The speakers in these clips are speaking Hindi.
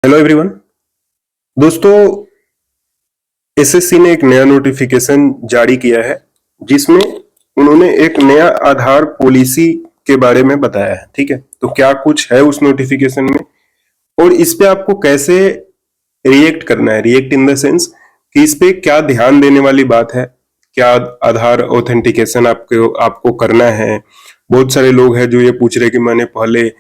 Hello everyone. दोस्तों, एसएससी ने एक नया नोटिफिकेशन जारी किया है जिसमें उन्होंने एक नया आधार पॉलिसी के बारे में बताया है। ठीक है, तो क्या कुछ है उस नोटिफिकेशन में और इस पे आपको कैसे रिएक्ट करना है। रिएक्ट इन द सेंस कि इस पे क्या ध्यान देने वाली बात है, क्या आधार ऑथेंटिकेशन आपको करना है। बहुत सारे लोग हैं जो ये पूछ रहे कि मैंने पहले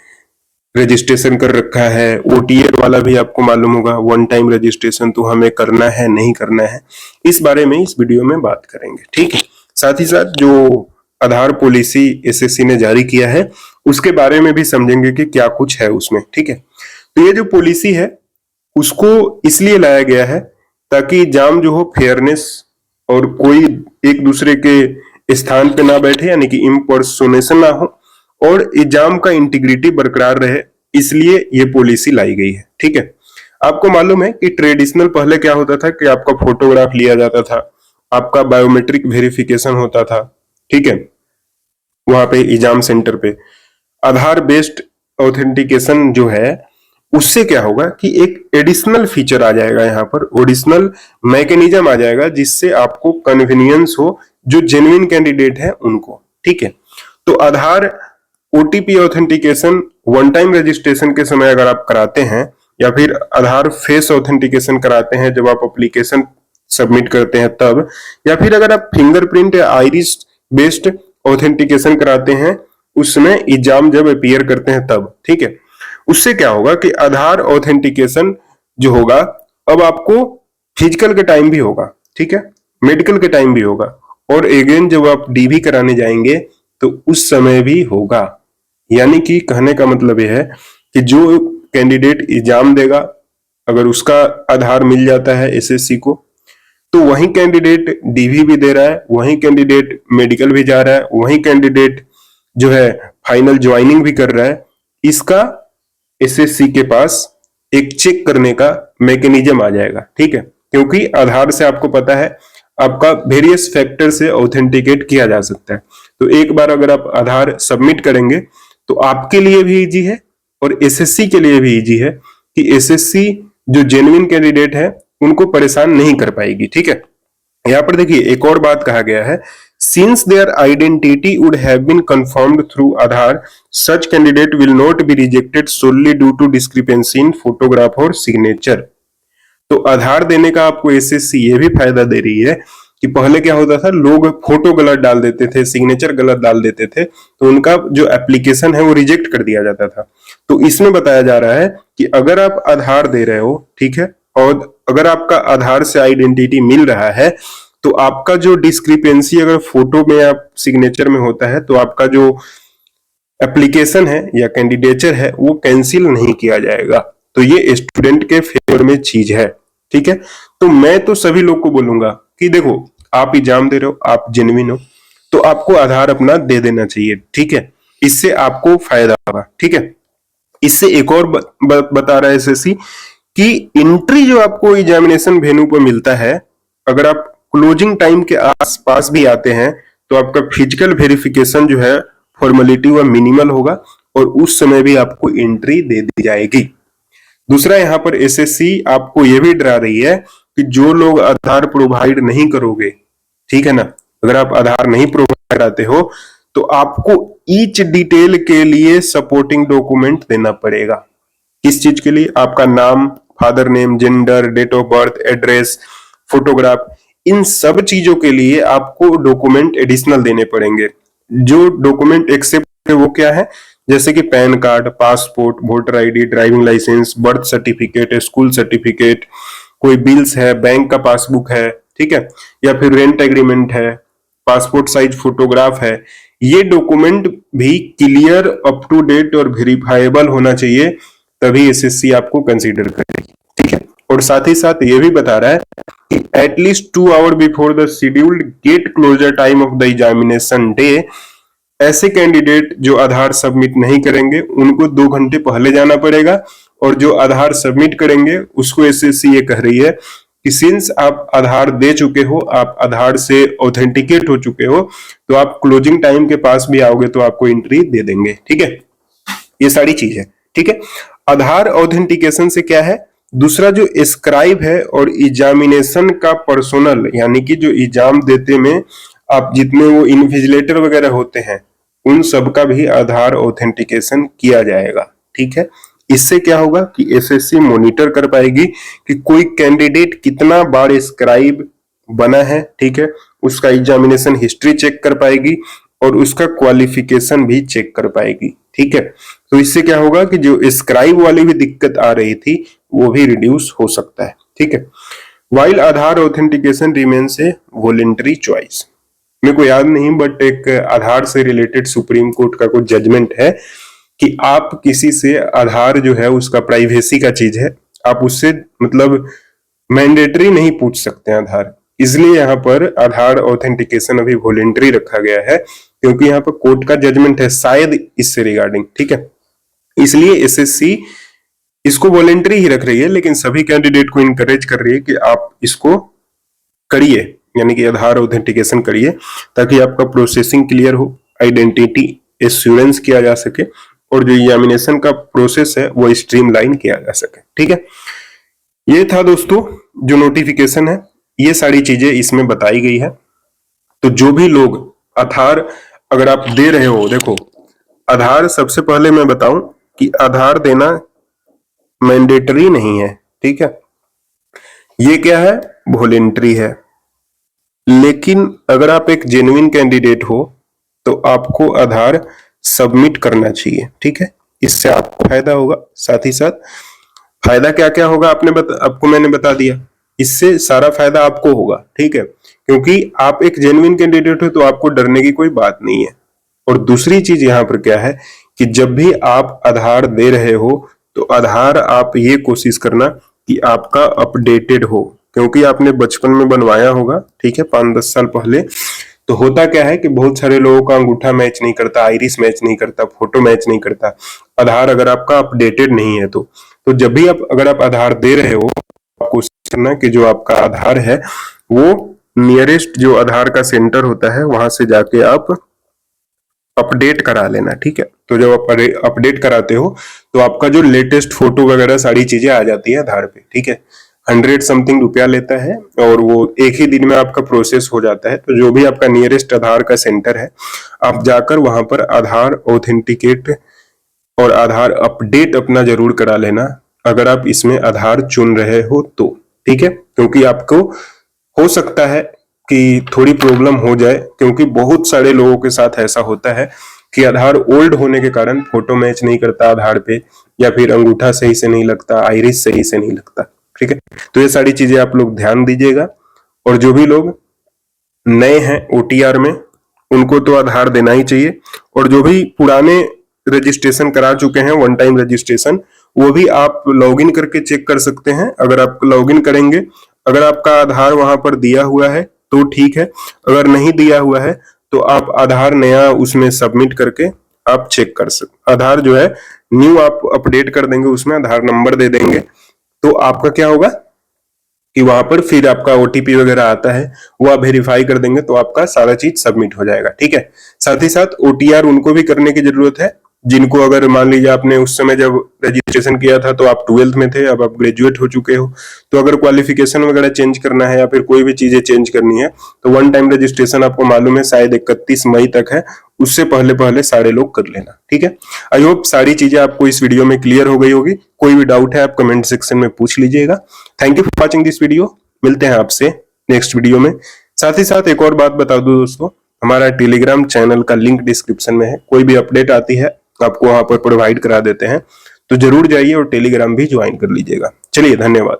रजिस्ट्रेशन कर रखा है, ओटीआर वाला भी आपको मालूम होगा, वन टाइम रजिस्ट्रेशन, तो हमें करना है नहीं करना है, इस बारे में इस वीडियो में बात करेंगे। ठीक है, साथ ही साथ जो आधार पॉलिसी एसएससी ने जारी किया है उसके बारे में भी समझेंगे कि क्या कुछ है उसमें। ठीक है, तो ये जो पॉलिसी है उसको इसलिए लाया गया है ताकि एग्जाम जो हो फेयरनेस और कोई एक दूसरे के स्थान पे ना बैठे, यानी कि इम्पर्सोनेशन ना हो और एग्जाम का इंटीग्रिटी बरकरार रहे, इसलिए ये पॉलिसी लाई गई है। ठीक है, आपको मालूम है कि ट्रेडिशनल पहले क्या होता था कि आपका फोटोग्राफ लिया जाता था, आपका बायोमेट्रिक वेरिफिकेशन होता था। ठीक है, वहां पे एग्जाम सेंटर पे आधार बेस्ड ऑथेंटिकेशन जो है उससे क्या होगा कि एक एडिशनल फीचर आ जाएगा, यहाँ पर ओरिजिनल मैकेनिज्म आ जाएगा जिससे आपको कन्वीनियंस हो जो जेन्युइन कैंडिडेट है उनको। ठीक है, तो Aadhaar OTP authentication one time registration के समय अगर आप कराते हैं या फिर आधार फेस ऑथेंटिकेशन कराते हैं जब आप एप्लीकेशन सबमिट करते हैं तब, या फिर अगर आप फिंगरप्रिंट या आइरिस बेस्ड ऑथेंटिकेशन कराते हैं उस समय एग्जाम जब अपीयर करते हैं तब। ठीक है, उससे क्या होगा कि आधार ऑथेंटिकेशन जो होगा अब आपको फिजिकल के टाइम भी होगा, ठीक है, मेडिकल के टाइम भी होगा, और अगेन जब आप डीवी कराने जाएंगे तो उस समय भी होगा। यानी कि कहने का मतलब यह है कि जो कैंडिडेट एग्जाम देगा अगर उसका आधार मिल जाता है एसएससी को तो वही कैंडिडेट डीवी भी दे रहा है, वही कैंडिडेट मेडिकल भी जा रहा है, वही कैंडिडेट जो है फाइनल ज्वाइनिंग भी कर रहा है। इसका एसएससी के पास एक चेक करने का मैकेनिज्म आ जाएगा। ठीक है, क्योंकि आधार से आपको पता है आपका वेरियस फैक्टर से ऑथेंटिकेट किया जा सकता है। तो एक बार अगर आप आधार सबमिट करेंगे तो आपके लिए भी इजी है और एसएससी के लिए भी इजी है कि एसएससी जो जेन्युइन कैंडिडेट है उनको परेशान नहीं कर पाएगी। ठीक है, यहाँ पर देखिए एक और बात कहा गया है, since their identity would have been confirmed through Aadhaar, such candidate will not be rejected solely due to discrepancy in photograph और signature। तो आधार देने का आपको एसएससी ये भी फायदा दे रही है कि पहले क्या होता था, लोग फोटो गलत डाल देते थे, सिग्नेचर गलत डाल देते थे, तो उनका जो एप्लीकेशन है वो रिजेक्ट कर दिया जाता था। तो इसमें बताया जा रहा है कि अगर आप आधार दे रहे हो, ठीक है, और अगर आपका आधार से आइडेंटिटी मिल रहा है तो आपका जो डिस्क्रिपेंसी अगर फोटो में या सिग्नेचर में होता है तो आपका जो एप्लीकेशन है या कैंडिडेचर है वो कैंसिल नहीं किया जाएगा। तो ये स्टूडेंट के फेवर में चीज है। ठीक है, तो मैं तो सभी लोग को बोलूंगा कि देखो आप एग्जाम दे रहे हो, आप जेन्युइन हो, तो आपको आधार अपना दे देना चाहिए। ठीक है, इससे आपको फायदा होगा। ठीक है, इससे एक और बता रहा है एसएससी कि एंट्री जो आपको एग्जामिनेशन वेन्यू पर मिलता है, अगर आप क्लोजिंग टाइम के आसपास भी आते हैं तो आपका फिजिकल वेरिफिकेशन जो है फॉर्मेलिटी वह मिनिमल होगा और उस समय भी आपको एंट्री दे दी जाएगी। दूसरा, यहाँ पर एसएससी आपको यह भी डरा रही है कि जो लोग आधार प्रोवाइड नहीं करोगे, ठीक है ना, अगर आप आधार नहीं प्रोवाइड कराते हो तो आपको ईच डिटेल के लिए सपोर्टिंग डॉक्यूमेंट देना पड़ेगा। किस चीज के लिए? आपका नाम, father name, gender, date of birth, address, photograph, इन सब चीजों के लिए आपको डॉक्यूमेंट एडिशनल देने पड़ेंगे। जो डॉक्यूमेंट एक्सेप्ट है वो क्या है? जैसे कि pan card, passport, voter ID, driving licence, birth certificate, school certificate, कोई बिल्स है, बैंक का पासबुक है, ठीक है, या फिर रेंट एग्रीमेंट है, पासपोर्ट साइज फोटोग्राफ है। ये डॉक्यूमेंट भी क्लियर, अप टू डेट और वेरीफाइबल होना चाहिए, तभी एसएससी आपको कंसीडर करेगी। ठीक है, और साथ ही साथ ये भी बता रहा है कि at least 2 hour before the scheduled gate closure time of the examination day, ऐसे कैंडिडेट जो आधार सबमिट नहीं करेंगे उनको 2 घंटे पहले जाना पड़ेगा, और जो आधार सबमिट करेंगे उसको एसएससी ये कह रही है कि सिंस आप आधार दे चुके हो, आप आधार से ऑथेंटिकेट हो चुके हो, तो आप क्लोजिंग टाइम के पास भी आओगे तो आपको एंट्री दे देंगे। ठीक है, ये सारी चीज है। ठीक है, आधार ऑथेंटिकेशन से क्या है दूसरा जो स्क्राइब है और एग्जामिनेशन का पर्सोनल, यानी कि जो एग्जाम देते में आप जितने वो इन्विजिलेटर वगैरह होते हैं उन सब का भी आधार ऑथेंटिकेशन किया जाएगा। ठीक है, इससे क्या होगा कि एसएससी मॉनिटर कर पाएगी कि कोई कैंडिडेट कितना बार स्क्राइब बना है। ठीक है, उसका एग्जामिनेशन हिस्ट्री चेक कर पाएगी और उसका क्वालिफिकेशन भी चेक कर पाएगी। ठीक है, तो इससे क्या होगा कि जो स्क्राइब वाली भी दिक्कत आ रही थी वो भी रिड्यूस हो सकता है। ठीक है, वाइल आधार ऑथेंटिकेशन रिमेन्स ए वॉलेंटरी चॉइस। मेरे को याद नहीं बट एक आधार से रिलेटेड सुप्रीम कोर्ट का कुछ जजमेंट है कि आप किसी से आधार जो है उसका प्राइवेसी का चीज है, आप उससे मतलब मैंडेटरी नहीं पूछ सकते हैं आधार, इसलिए यहाँ पर आधार ऑथेंटिकेशन अभी वॉलेंटरी रखा गया है क्योंकि यहाँ पर कोर्ट का जजमेंट है शायद इससे रिगार्डिंग। ठीक है, इसलिए एसएससी इसको वॉलेंटरी ही रख रही है, लेकिन सभी कैंडिडेट को इनकरेज कर रही है कि आप इसको करिए, यानी कि आधार ऑथेंटिकेशन करिए ताकि आपका प्रोसेसिंग क्लियर हो, आइडेंटिटी एश्योरेंस किया जा सके और जो एग्जामिनेशन का प्रोसेस है वो स्ट्रीमलाइन किया जा सके। ठीक है, ये था दोस्तों जो नोटिफिकेशन है, ये सारी चीजें इसमें बताई गई है। तो जो भी लोग आधार अगर आप दे रहे हो, देखो आधार सबसे पहले मैं बताऊं कि आधार देना मैंडेटरी नहीं है। ठीक है, ये क्या है, वॉलेंटरी है, लेकिन अगर आप एक जेन्युइन कैंडिडेट हो तो आपको आधार सबमिट करना चाहिए। ठीक है, इससे आपको फायदा होगा, साथ ही साथ फायदा क्या क्या होगा आपको मैंने बता दिया, इससे सारा फायदा आपको होगा। ठीक है, क्योंकि आप एक जेन्युइन कैंडिडेट हो तो आपको डरने की कोई बात नहीं है। और दूसरी चीज यहाँ पर क्या है कि जब भी आप आधार दे रहे हो तो आधार आप ये कोशिश करना कि आपका अपडेटेड हो, क्योंकि आपने बचपन में बनवाया होगा। ठीक है, 5-10 साल पहले। तो होता क्या है कि बहुत सारे लोगों का अंगूठा मैच नहीं करता, आइरिस मैच नहीं करता, फोटो मैच नहीं करता, आधार अगर आपका अपडेटेड नहीं है तो जब भी अगर आप आधार दे रहे हो कोशिश करना कि जो आपका आधार है वो नियरेस्ट जो आधार का सेंटर होता है वहां से जाके आप अपडेट करा लेना। ठीक है, तो जब आप अपडेट कराते हो तो आपका जो लेटेस्ट फोटो वगैरह सारी चीजें आ जाती है आधार पे। ठीक है, 100 समथिंग रुपया लेता है और वो एक ही दिन में आपका प्रोसेस हो जाता है। तो जो भी आपका नियरेस्ट आधार का सेंटर है आप जाकर वहां पर आधार ऑथेंटिकेट और आधार अपडेट अपना जरूर करा लेना अगर आप इसमें आधार चुन रहे हो तो। ठीक है, क्योंकि आपको हो सकता है कि थोड़ी प्रॉब्लम हो जाए, क्योंकि बहुत सारे लोगों के साथ ऐसा होता है कि आधार ओल्ड होने के कारण फोटो मैच नहीं करता आधार पे, या फिर अंगूठा सही से नहीं लगता, आइरिस सही से नहीं लगता। ठीक है, तो ये सारी चीजें आप लोग ध्यान दीजिएगा। और जो भी लोग नए हैं ओटीआर में उनको तो आधार देना ही चाहिए, और जो भी पुराने रजिस्ट्रेशन करा चुके हैं वन टाइम रजिस्ट्रेशन, वो भी आप लॉगिन करके चेक कर सकते हैं। अगर आप लॉगिन करेंगे, अगर आपका आधार वहां पर दिया हुआ है तो ठीक है, अगर नहीं दिया हुआ है तो आप आधार नया उसमें सबमिट करके आप चेक कर सकते। आधार जो है न्यू आप अपडेट कर देंगे, उसमें आधार नंबर दे देंगे, तो आपका क्या होगा कि वहां पर फिर आपका ओटीपी वगैरह आता है वो आप वेरीफाई कर देंगे तो आपका सारा चीज सबमिट हो जाएगा। ठीक है, साथ ही साथ ओटीआर उनको भी करने की जरूरत है जिनको, अगर मान लीजिए आपने उस समय जब रजिस्ट्रेशन किया था तो आप 12th में थे, अब आप ग्रेजुएट हो चुके हो, तो अगर क्वालिफिकेशन वगैरह चेंज करना है या फिर कोई भी चीजें चेंज करनी है तो वन टाइम रजिस्ट्रेशन आपको मालूम है शायद 31 मई तक है, उससे पहले पहले सारे लोग कर लेना। ठीक है, आई होप सारी चीजें आपको इस वीडियो में क्लियर हो गई होगी। कोई भी डाउट है आप कमेंट सेक्शन में पूछ लीजिएगा। Thank you for watching this video, मिलते हैं आपसे नेक्स्ट वीडियो में। साथ ही साथ एक और बात बता दूं दोस्तों, हमारा टेलीग्राम चैनल का लिंक डिस्क्रिप्शन में है, कोई भी अपडेट आती है आपको वहां पर प्रोवाइड करा देते हैं, तो जरूर जाइए और टेलीग्राम भी ज्वाइन कर लीजिएगा। चलिए, धन्यवाद।